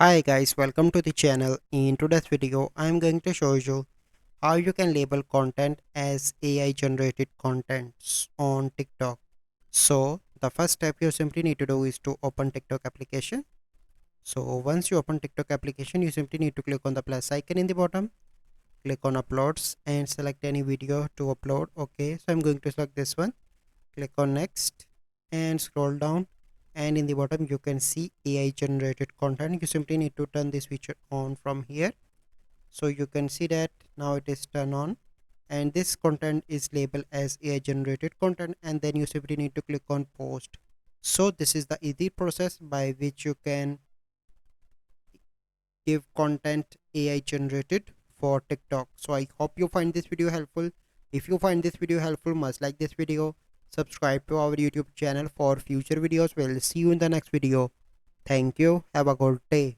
Hi guys, welcome to the channel. In today's video, I am going to show you how you can label content as AI generated contents on TikTok. So the first step you simply need to do is to open TikTok application. So once you open TikTok application, you simply need to click on the plus icon in the bottom, click on uploads and select any video to upload. Okay, so I'm going to select this one, click on next and scroll down, and in the bottom you can see AI generated content. You simply need to turn this feature on from here. So you can see that now it is turned on and this content is labeled as AI generated content, and then you simply need to click on post. So this is the easy process by which you can give content AI generated for TikTok. So I hope you find this video helpful. If you find this video helpful, must like this video, subscribe to our YouTube channel for future videos. We'll see you in the next video. Thank you. Have a good day.